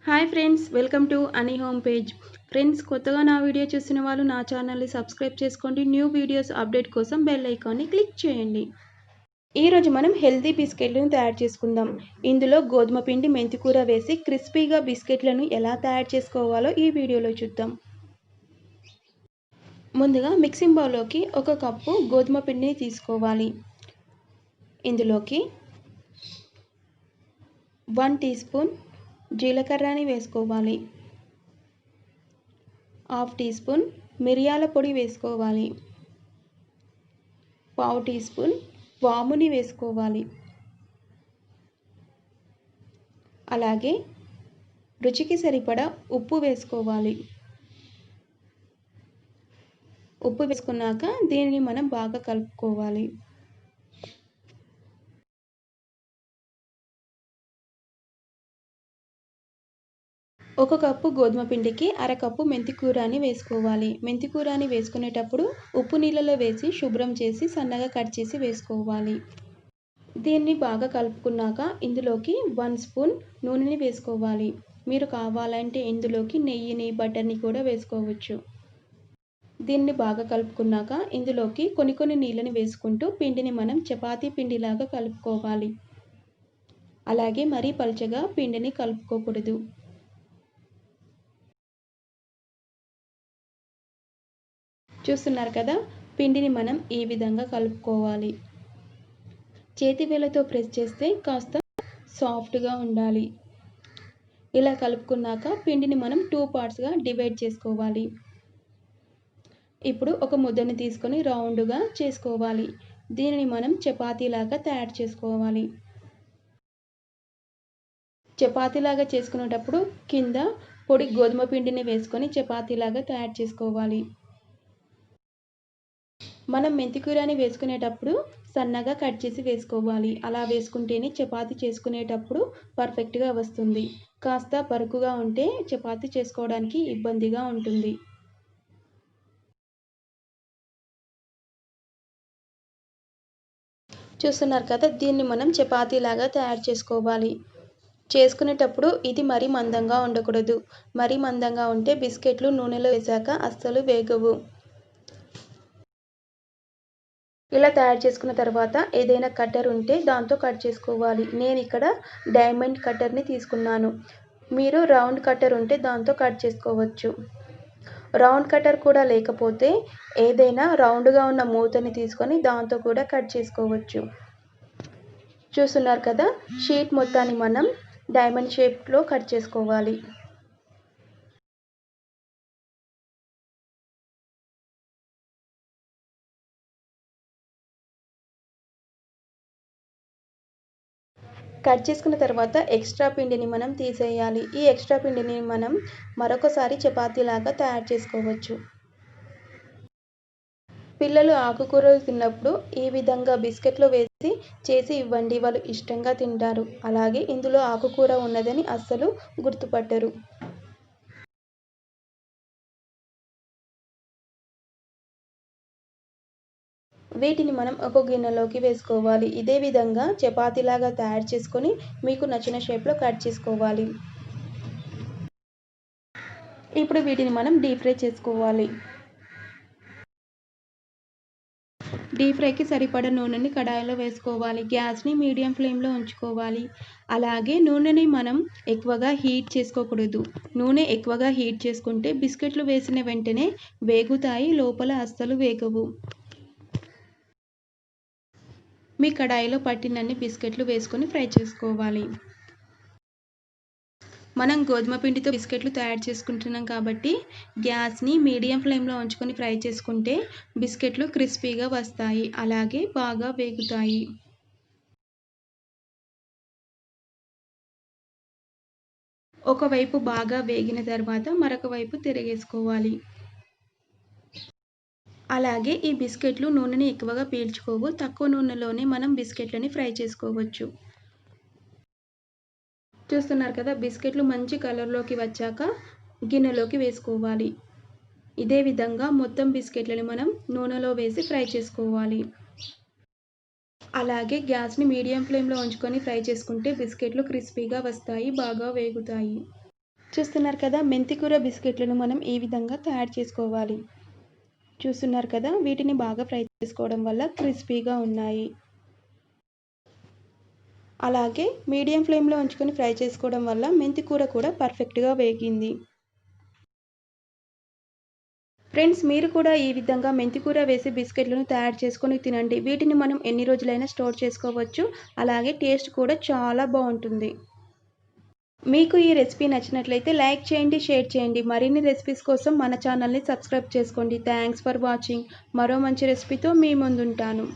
Hi friends, welcome to అని home page. Friends, కొత్తగా నా వీడియో చూసిన వాళ్ళు నా ఛానల్ని సబ్స్క్రైబ్ చేసుకోండి. న్యూ వీడియోస్ అప్డేట్ కోసం బెల్ ఐకాన్ని క్లిక్ చేయండి. ఈరోజు మనం హెల్తీ బిస్కెట్లను తయారు చేసుకుందాం. ఇందులో గోధుమ పిండి, మెంతి కూర వేసి క్రిస్పీగా బిస్కెట్లను ఎలా తయారు చేసుకోవాలో ఈ వీడియోలో చూద్దాం. ముందుగా మిక్సింగ్ బౌల్లోకి 1 కప్పు గోధుమ పిండిని తీసుకోవాలి. ఇందులోకి 1 టీ స్పూన్ జీలకర్రని వేసుకోవాలి. 1/2 టీ స్పూన్ మిరియాల పొడి వేసుకోవాలి. 1/2 టీ స్పూన్ వాముని వేసుకోవాలి. అలాగే రుచికి సరిపడా ఉప్పు వేసుకోవాలి. ఉప్పు వేసుకున్నాక దీనిని మనం బాగా కలుపుకోవాలి. ఒక కప్పు గోధుమ పిండికి 1/2 కప్పు మెంతి కూరని వేసుకోవాలి. మెంతి కూరని వేసుకునేటప్పుడు ఉప్పు నీళ్ళలో వేసి శుభ్రం చేసి సన్నగా కట్ చేసి వేసుకోవాలి. దీన్ని బాగా కలుపుకున్నాక ఇందులోకి 1 స్పూన్ నూనెని వేసుకోవాలి. మీరు కావాలంటే ఇందులోకి నెయ్యిని, బటర్ని కూడా వేసుకోవచ్చు. దీన్ని బాగా కలుపుకున్నాక ఇందులోకి కొన్ని నీళ్ళని వేసుకుంటూ పిండిని మనం చపాతీ పిండిలాగా కలుపుకోవాలి. అలాగే మరీ పలుచగా పిండిని కలుపుకోకూడదు. చూస్తున్నారు కదా, పిండిని మనం ఈ విధంగా కలుపుకోవాలి. చేతి వేళ్ళతో ప్రెస్ చేస్తే కాస్త సాఫ్ట్గా ఉండాలి. ఇలా కలుపుకున్నాక పిండిని మనం 2 పార్ట్స్గా డివైడ్ చేసుకోవాలి. ఇప్పుడు ఒక ముద్దని తీసుకొని రౌండ్గా చేసుకోవాలి. దీనిని మనం చపాతీలాగా తయారు చేసుకోవాలి. చపాతీలాగా చేసుకునేటప్పుడు కింద పొడి గోధుమ పిండిని వేసుకొని చపాతీలాగా తయారు చేసుకోవాలి. మనం మెంతి కూరని వేసుకునేటప్పుడు సన్నగా కట్ చేసి వేసుకోవాలి. అలా వేసుకుంటేనే చపాతీ చేసుకునేటప్పుడు పర్ఫెక్ట్గా వస్తుంది. కాస్త బరుకుగా ఉంటే చపాతీ చేసుకోవడానికి ఇబ్బందిగా ఉంటుంది. చూస్తున్నారు కదా, దీన్ని మనం చపాతీలాగా తయారు చేసుకోవాలి. చేసుకునేటప్పుడు ఇది మరీ మందంగా ఉండకూడదు. మరీ మందంగా ఉంటే బిస్కెట్లు నూనెలో వేశాక అస్సలు వేగవు. ఇలా తయారు చేసుకున్న తర్వాత ఏదైనా కట్టర్ ఉంటే దాంతో కట్ చేసుకోవాలి. నేను ఇక్కడ డైమండ్ కట్టర్ని తీసుకున్నాను. మీరు రౌండ్ కట్టర్ ఉంటే దాంతో కట్ చేసుకోవచ్చు. రౌండ్ కట్టర్ కూడా లేకపోతే ఏదైనా రౌండ్గా ఉన్న మూతని తీసుకొని దాంతో కూడా కట్ చేసుకోవచ్చు. చూస్తున్నారు కదా, షీట్ మొత్తాన్ని మనం డైమండ్ షేప్లో కట్ చేసుకోవాలి. కట్ చేసుకున్న తర్వాత ఎక్స్ట్రా పిండిని మనం తీసేయాలి. ఈ ఎక్స్ట్రా పిండిని మనం మరొకసారి చపాతీలాగా తయారు చేసుకోవచ్చు. పిల్లలు ఆకుకూరలు తిన్నప్పుడు ఈ విధంగా బిస్కెట్లో వేసి చేసి ఇవ్వండి. వాళ్ళు ఇష్టంగా తింటారు. అలాగే ఇందులో ఆకుకూర ఉన్నదని అస్సలు గుర్తుపట్టరు. వీటిని మనం ఒక గిన్నెలోకి వేసుకోవాలి. ఇదే విధంగా చపాతీలాగా తయారు చేసుకొని మీకు నచ్చిన షేప్లో కట్ చేసుకోవాలి. ఇప్పుడు వీటిని మనం డీప్ ఫ్రై చేసుకోవాలి. డీప్ ఫ్రైకి సరిపడా నూనెని కడాయిలో వేసుకోవాలి. గ్యాస్ని మీడియం ఫ్లేమ్లో ఉంచుకోవాలి. అలాగే నూనెని మనం ఎక్కువగా హీట్ చేసుకోకూడదు. నూనె ఎక్కువగా హీట్ చేసుకుంటే బిస్కెట్లు వేసిన వెంటనే వేగుతాయి, లోపల అస్సలు వేగవు. మీ కడాయిలో పట్టినన్ని బిస్కెట్లు వేసుకొని ఫ్రై చేసుకోవాలి. మనం గోధుమ పిండితో బిస్కెట్లు తయారు చేసుకుంటున్నాం కాబట్టి గ్యాస్ని మీడియం ఫ్లేమ్లో ఉంచుకొని ఫ్రై చేసుకుంటే బిస్కెట్లు క్రిస్పీగా వస్తాయి, అలాగే బాగా వేగుతాయి. ఒకవైపు బాగా వేగిన తర్వాత మరొక వైపు తిరిగేసుకోవాలి. అలాగే ఈ బిస్కెట్లు నూనెని ఎక్కువగా పీల్చుకోవు. తక్కువ నూనెలోనే మనం బిస్కెట్లని ఫ్రై చేసుకోవచ్చు. చూస్తున్నారు కదా, బిస్కెట్లు మంచి కలర్లోకి వచ్చాక గిన్నెలోకి వేసుకోవాలి. ఇదే విధంగా మొత్తం బిస్కెట్లని మనం నూనెలో వేసి ఫ్రై చేసుకోవాలి. అలాగే గ్యాస్ని మీడియం ఫ్లేమ్లో ఉంచుకొని ఫ్రై చేసుకుంటే బిస్కెట్లు క్రిస్పీగా వస్తాయి, బాగా వేగుతాయి. చూస్తున్నారు కదా, మెంతికూర బిస్కెట్లను మనం ఈ విధంగా తయారు చేసుకోవాలి. చూస్తున్నారు కదా, వీటిని బాగా ఫ్రై చేసుకోవడం వల్ల క్రిస్పీగా ఉన్నాయి. అలాగే మీడియం ఫ్లేమ్లో ఉంచుకొని ఫ్రై చేసుకోవడం వల్ల మెంతికూర కూడా పర్ఫెక్ట్గా వేగింది. ఫ్రెండ్స్, మీరు కూడా ఈ విధంగా మెంతికూర వేసి బిస్కెట్లను తయారు చేసుకొని తినండి. వీటిని మనం ఎన్ని రోజులైనా స్టోర్ చేసుకోవచ్చు. అలాగే టేస్ట్ కూడా చాలా బాగుంటుంది. మీకు ఈ రెసిపీ నచ్చినట్లయితే లైక్ చేయండి, షేర్ చేయండి. మరిన్ని రెసిపీస్ కోసం మన ఛానల్ని సబ్స్క్రైబ్ చేసుకోండి. Thanks for watching. మరో మంచి రెసిపీతో మీ ముందుంటాను.